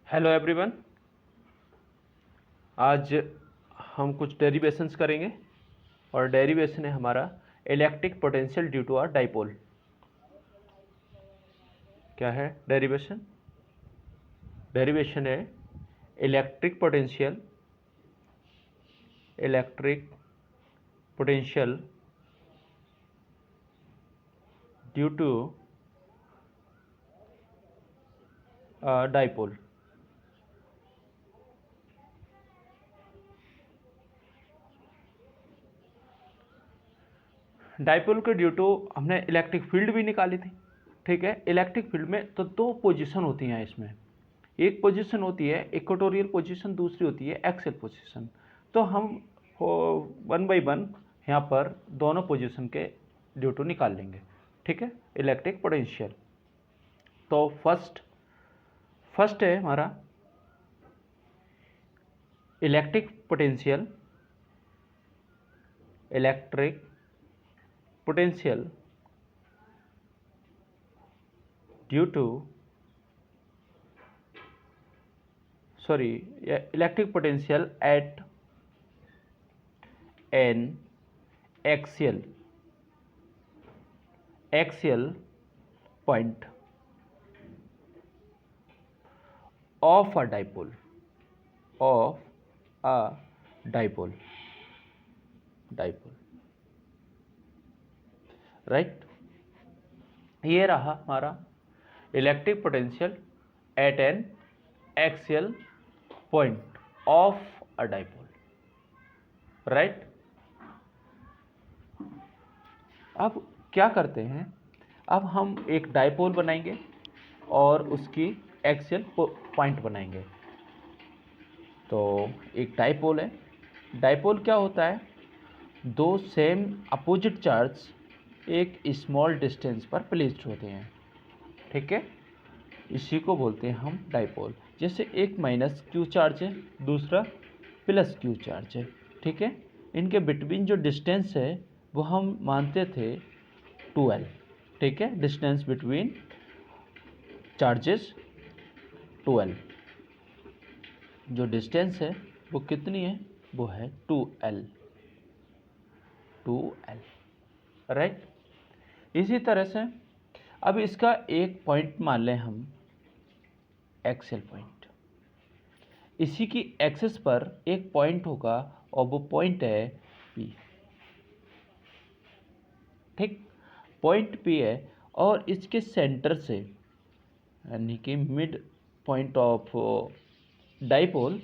Hello everyone. आज हम कुछ डेरिवेशंस करेंगे और डेरिवेशन है हमारा electric potential due to our dipole. क्या है डेरिवेशन? डेरिवेशन है electric potential due to dipole. Dipole के ड्यू टू हमने इलेक्ट्रिक फील्ड भी निकाली थी। ठीक है, इलेक्ट्रिक फील्ड में तो दो पोजीशन होती हैं इसमें। एक पोजीशन होती है इक्वेटोरियल पोजीशन, दूसरी होती है एक्सियल पोजीशन। तो हम वन बाई वन यहाँ पर दोनों पोजीशन के ड्यू टू निकाल लेंगे। ठीक है, इलेक्ट्रिक पोटेंशियल। तो फर्स्ट है हमारा electric potential due to electric potential at an axial point of a dipole right. ये रहा हमारा electric potential at an axial point of a dipole. Right. अब क्या करते हैं, अब हम एक डाइपोल बनाएंगे और उसकी एक्सियल पॉइंट बनाएंगे। तो एक डाइपोल है। डाइपोल क्या होता है? दो सेम अपोजिट चार्ज एक स्मॉल डिस्टेंस पर प्लेस्ड होते हैं। ठीक है, इसी को बोलते हैं हम डाइपोल। जैसे एक माइनस क्यू चार्ज है, दूसरा प्लस क्यू चार्ज है। ठीक है, इनके बिटवीन जो डिस्टेंस है वो हम मानते थे 2L। ठीक है, डिस्टेंस बिटवीन चार्जेस 2L। जो डिस्टेंस है वो कितनी है? वो है 2L। राइट। इसी तरह से अब इसका एक पॉइंट मान लें हम एक्सियल पॉइंट। इसी की एक्सिस पर एक पॉइंट होगा और वो पॉइंट है P। ठीक, पॉइंट P है और इसके सेंटर से यानी कि mid point of dipole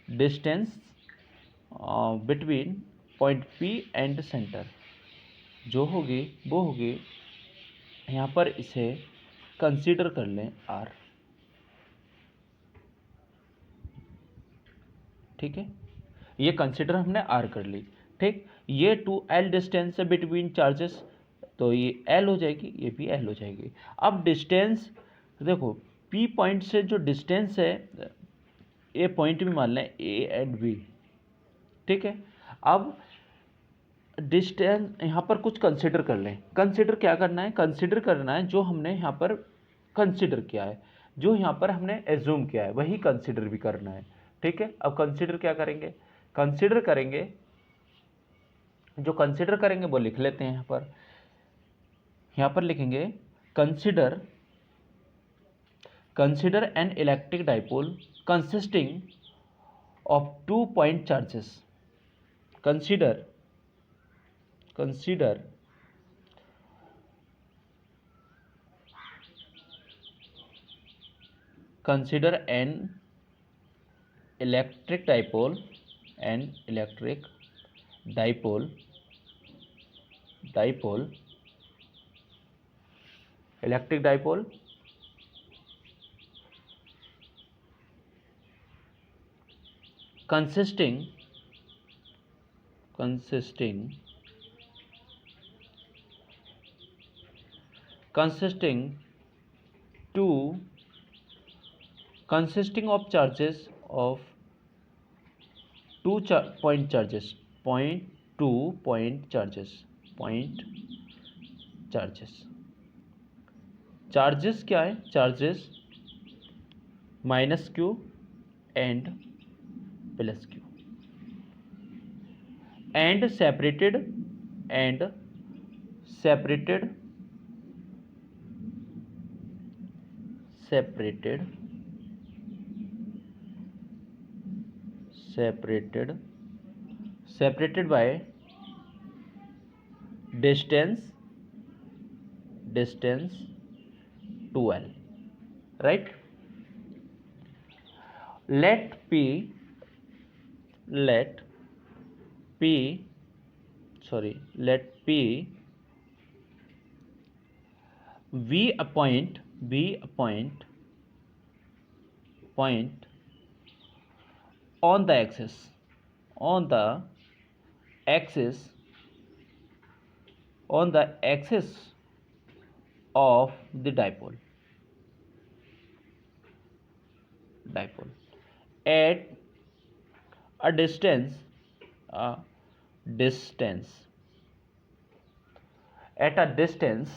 distance between point P and centre जो होगी वो होगी, यहाँ पर इसे कंसीडर कर लें R। ठीक है, ये कंसीडर हमने R कर ली। ठीक, ये 2L डिस्टेंस है बिटवीन चार्जेस, तो ये L हो जाएगी, ये भी L हो जाएगी। अब डिस्टेंस देखो, P पॉइंट से जो डिस्टेंस है, ए पॉइंट भी मान लें A एंड B। ठीक है, अब डिस्टेंस यहाँ पर कुछ कंसिडर कर लें। कंसिडर क्या करना है? कंसिडर करना है जो हमने यहाँ पर कंसिडर किया है, जो यहाँ पर हमने एज्यूम किया है वही कंसिडर भी करना है। ठीक है, अब कंसिडर क्या करेंगे? कंसिडर करेंगे, जो कंसिडर करेंगे वो लिख लेते हैं। यहाँ पर लिखेंगे consider an electric dipole consisting of 2 point charges. Consider an electric dipole consisting of charges of 2 point charges, charges क्या है? Charges minus Q and plus Q, and separated separated by distance 2l, right? let p be a point on the axis of the dipole at a distance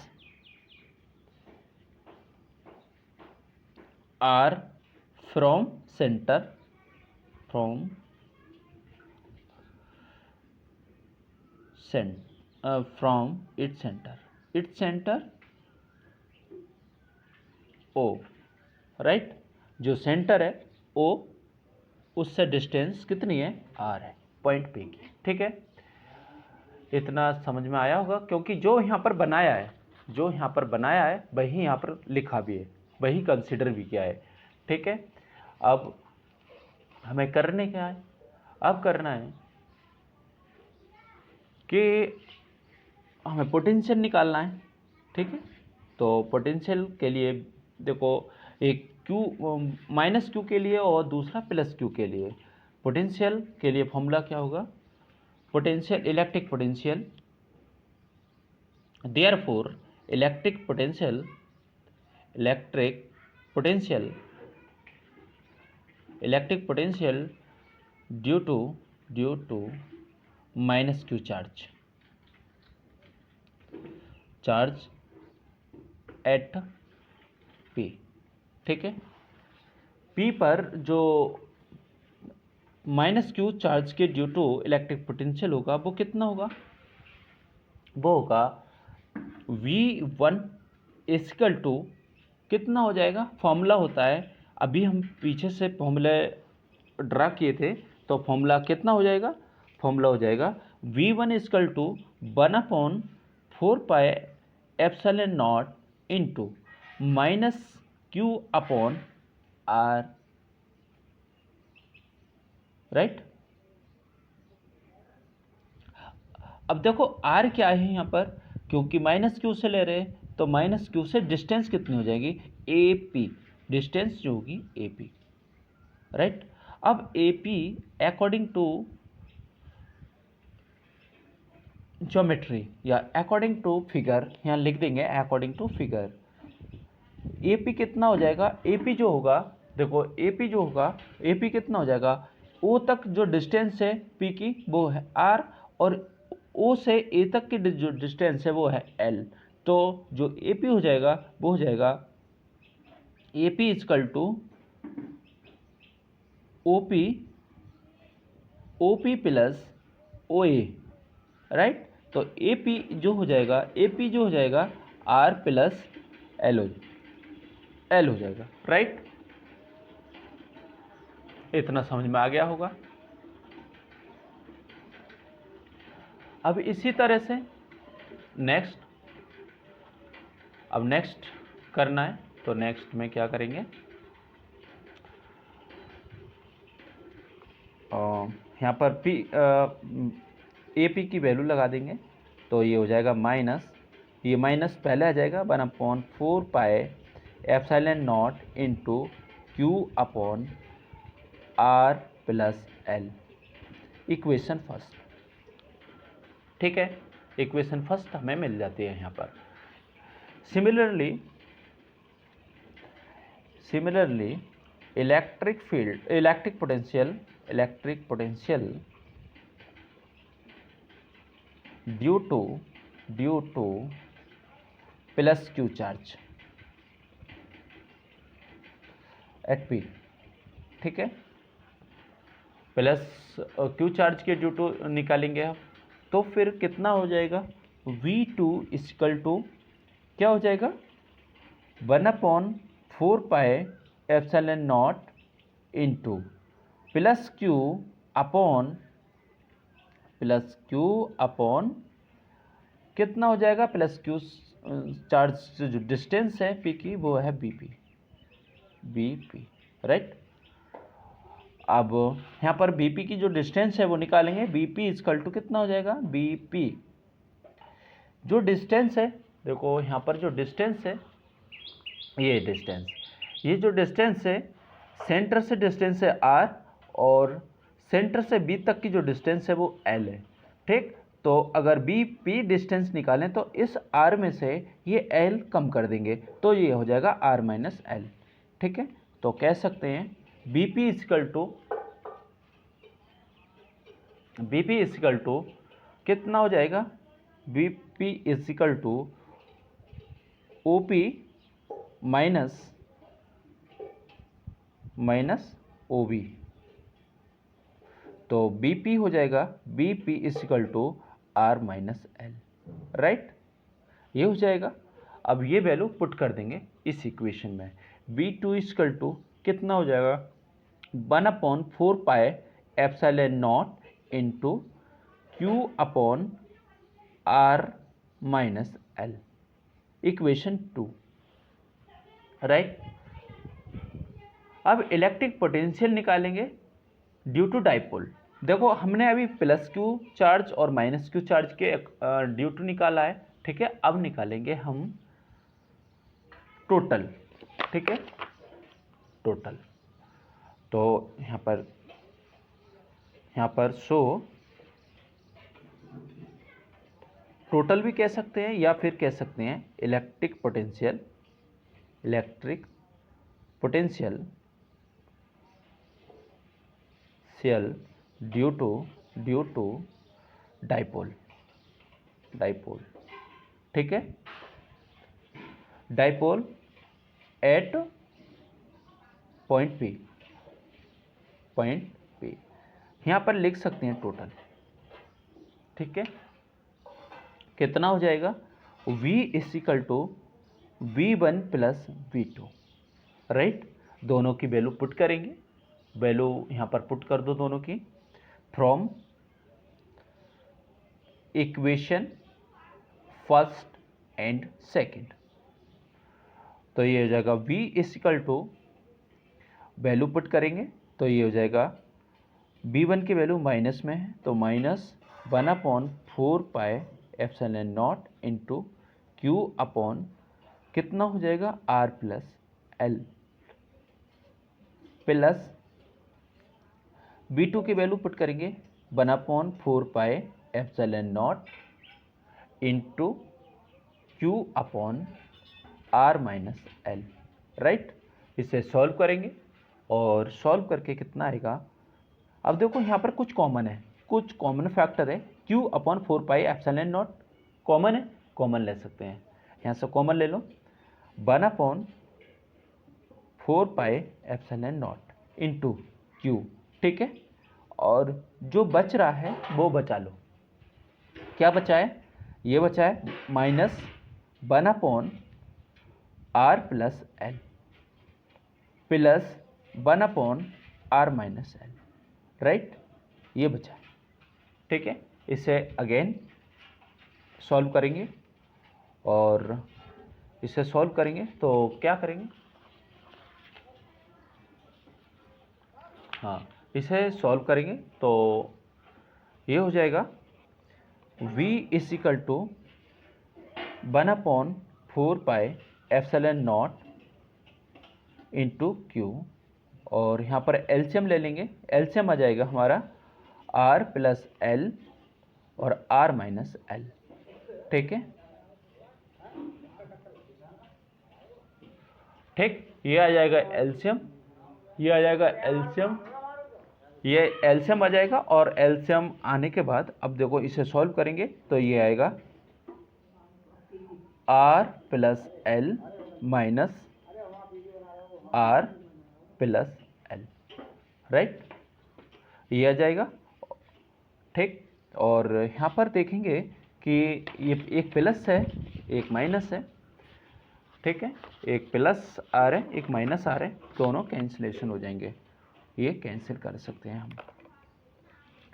r from its center o, right? जो centre है o, उससे distance कितनी है? r है, point p की। ठीक है, इतना समझ में आया होगा, क्योंकि जो यहाँ पर बनाया है वही यहाँ पर लिखा भी है, वही कंसिडर भी किया है। ठीक है, अब हमें करने क्या है? अब करना है कि हमें पोटेंशियल निकालना है। ठीक है, तो पोटेंशियल के लिए देखो, एक Q माइनस क्यू के लिए और दूसरा प्लस क्यू के लिए। पोटेंशियल के लिए फॉर्मूला क्या होगा? Potential, electric potential, therefore electric potential due to minus Q charge at P। ठीक है, P पर जो माइनस क्यू चार्ज के ड्यू टू इलेक्ट्रिक पोटेंशियल होगा वो कितना होगा? वो होगा V1 इक्वल टू कितना हो जाएगा? फॉर्मूला होता है, अभी हम पीछे से फॉर्मूले ड्रा किए थे, तो फॉर्मूला कितना हो जाएगा? फॉर्मूला हो जाएगा V1 equal to 1/4 pi epsilon naught into minus Q upon R, right? अब देखो आर क्या है यहाँ पर, क्योंकि माइनस क्यू से ले रहे हैं तो माइनस क्यू से डिस्टेंस कितनी हो जाएगी? ए पी, डिस्टेंस जो होगी ए पी, राइट? अब A P according to geometry या अकॉर्डिंग टू फिगर, यहाँ लिख देंगे according to figure, A P कितना हो जाएगा? ए पी जो होगा, देखो ए पी जो होगा, ए पी कितना हो जाएगा? ओ तक जो डिस्टेंस है पी की वो है आर, और ओ से ए तक की जो डिस्टेंस है वो है एल। तो जो ए पी हो जाएगा वो हो जाएगा A P equal to O P plus O A, right? तो ए पी जो हो जाएगा आर प्लस एल हो जाएगा, राइट? इतना समझ में आ गया होगा। अब इसी तरह से नेक्स्ट करना है, तो नेक्स्ट में क्या करेंगे? यहाँ पर पी ए पी की वैल्यू लगा देंगे, तो ये हो जाएगा माइनस, ये माइनस पहले आ जाएगा 1/4 pi epsilon naught into Q upon R plus L, equation first. ठीक है, इक्वेशन फर्स्ट हमें मिल जाती है यहाँ पर। Similarly electric potential due two plus Q charge eight P, ठीक है, प्लस क्यू चार्ज के ड्यू टू निकालेंगे आप, तो फिर कितना हो जाएगा, V2 इक्वल टू क्या हो जाएगा, 1/4 pi epsilon naught into plus Q upon कितना हो जाएगा, प्लस क्यू चार्ज से जो डिस्टेंस है पी की वो है बीपी, राइट। अब यहाँ पर बीपी की जो डिस्टेंस है वो निकालेंगे, बीपी इक्वल टू कितना हो जाएगा, बीपी जो डिस्टेंस है, देखो यहाँ पर जो डिस्टेंस है, ये जो डिस्टेंस है सेंटर से डिस्टेंस है r, और सेंटर से b तक की जो डिस्टेंस है वो l है, ठीक। तो अगर bp डिस्टेंस निकालें तो इस r में से ये l कम कर देंगे, तो ये हो जाएगा r माइनस l, ठीक है। तो कह सकते हैं bp इक्वल टू कितना हो जाएगा, bp equal to OP minus OB, तो BP हो जाएगा BP equal to R minus L, right, ये हो जाएगा। अब ये वैल्यू पुट कर देंगे इस इक्वेशन में, V2 इक्वल टू कितना हो जाएगा, 1/4 pi epsilon naught into Q upon R minus L, equation 2, right. अब इलेक्ट्रिक पोटेंशियल निकालेंगे ड्यू टू डाइपोल। देखो हमने अभी प्लस क्यू चार्ज और माइनस क्यू चार्ज के ड्यू टू निकाला है, ठीक है। अब निकालेंगे हम टोटल, ठीक है, टोटल। तो यहाँ पर सो टोटल भी कह सकते हैं या फिर कह सकते हैं electric potential due to dipole, ठीक है, डाइपोल एट पॉइंट P, यहाँ पर लिख सकते हैं टोटल, ठीक है। कितना हो जाएगा, V equal to V1 plus V2, right. दोनों की वैल्यू पुट करेंगे, वैल्यू यहाँ पर पुट कर दो दोनों की, from equation first and second. तो ये हो जाएगा V equal to, value put करेंगे तो ये हो जाएगा, V1 की वैल्यू माइनस में है तो -1/4 pi epsilon naught into Q upon कितना हो जाएगा R plus L, plus V2 की वैल्यू पुट करेंगे 1/4 pi epsilon naught into Q upon R minus L, right. इसे सॉल्व करेंगे और सॉल्व करके कितना आएगा, अब देखो यहाँ पर कुछ कॉमन है, कुछ कॉमन फैक्टर है, Q upon 4 pi epsilon not common है, कॉमन ले सकते हैं, यहाँ से कॉमन ले लो, 1/4 pi epsilon naught into Q, ठीक है। और जो बच रहा है वो बचा लो, क्या बचा है, ये बचा है -1/R plus L plus 1/R minus L, right, ये बचा है, ठीक है। इसे अगेन सॉल्व करेंगे और इसे सॉल्व करेंगे तो क्या करेंगे, हाँ, इसे सॉल्व करेंगे तो ये हो जाएगा V equal to 1/4 pi epsilon naught into Q, और यहाँ पर एलसीएम ले लेंगे, एलसीएम आ जाएगा हमारा R प्लस L और R माइनस L, ठीक है, ठीक। ये आ जाएगा एलसीएम, ये आ जाएगा एलसीएम, ये एलसीएम आ जाएगा, और एलसीएम आने के बाद अब देखो इसे सॉल्व करेंगे तो ये आएगा R plus L minus R plus L, right, ये आ जाएगा, ठीक। और यहाँ पर देखेंगे कि ये एक प्लस है एक माइनस है, ठीक है, एक प्लस आ रहा है एक माइनस आ रहा है, दोनों कैंसिलेशन हो जाएंगे, ये कैंसिल कर सकते हैं हम,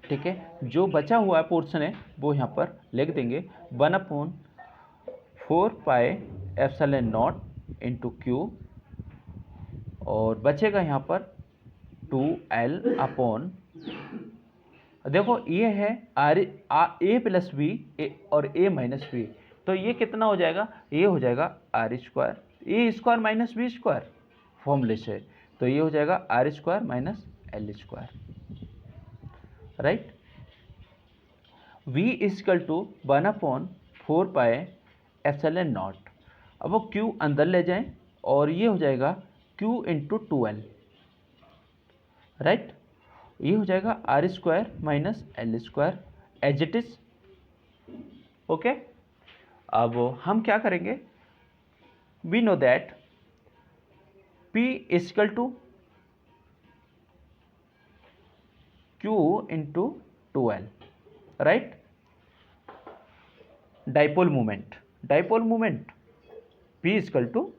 ठीक है। जो बचा हुआ पोर्शन है वो यहाँ पर लिख देंगे 1/4πε0 इंटू क्यू, और बचेगा यहाँ पर 2L अपॉन, देखो ये है ए प्लस बी और ए माइनस बी, तो ये कितना हो जाएगा, ये हो जाएगा R square, A square minus B square फॉर्मूले से, तो ये हो जाएगा R square minus L square, right. v equal to 1/4πε0, अब वो q अंदर ले जाएं और ये हो जाएगा q इंटू 2L, राइट, ये हो जाएगा R square minus L square as it is, okay. अब हम क्या करेंगे, we know that P equal to Q into 2L, right. Dipole moment P equal to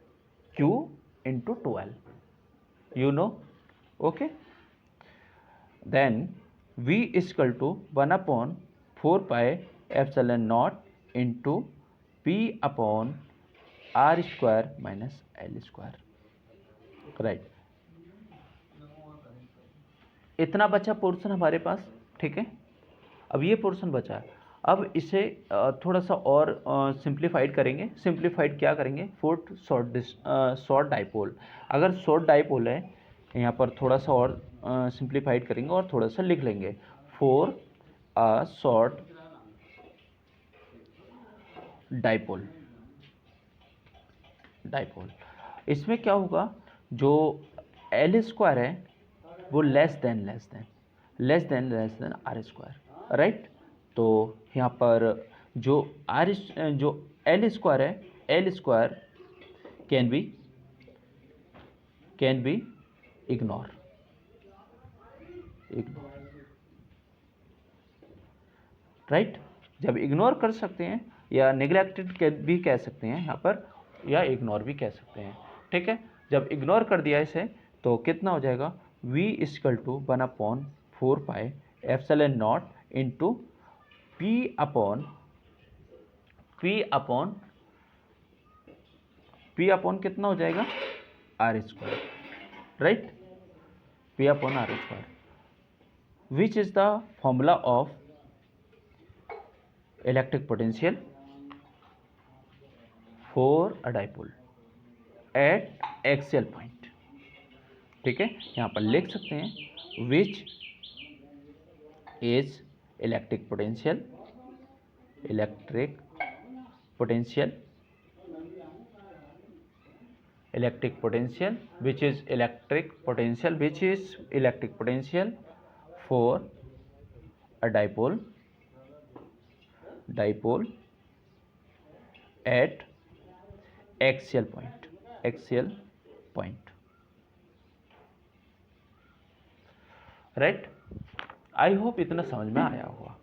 Q into 2L, you know, okay, then V equal to 1/4πε0 into P upon R square minus L square, right. इतना बचा portion हमारे पास, ठीक है। अब ये portion बचा है, अब इसे थोड़ा सा और सिंप्लीफाइड करेंगे। सिंप्लीफाइड क्या करेंगे, फोर्थ शॉर्ट डाइपोल, अगर शॉर्ट डाइपोल है यहाँ पर थोड़ा सा और सिंप्लीफाइड करेंगे और थोड़ा सा लिख लेंगे, फॉर अ शॉर्ट डाइपोल, इसमें क्या होगा, जो एल स्क्वायर है वो less than R square, right. तो यहाँ पर जो एल स्क्वायर है, L square can be ignore, right. जब इग्नोर कर सकते हैं या नेग्लेक्टेड भी कह सकते हैं यहाँ पर, या इग्नोर भी कह सकते हैं, ठीक है। जब इग्नोर कर दिया इसे तो कितना हो जाएगा, v equal to 1/4πε0 into P upon कितना हो जाएगा, R square, right, P upon R square, which is the formula of electric potential for a dipole at axial point, ठीक है। यहाँ पर लिख सकते हैं which is electric potential which is electric potential for a dipole at axial point, right। I hope इतना समझ में आया होगा।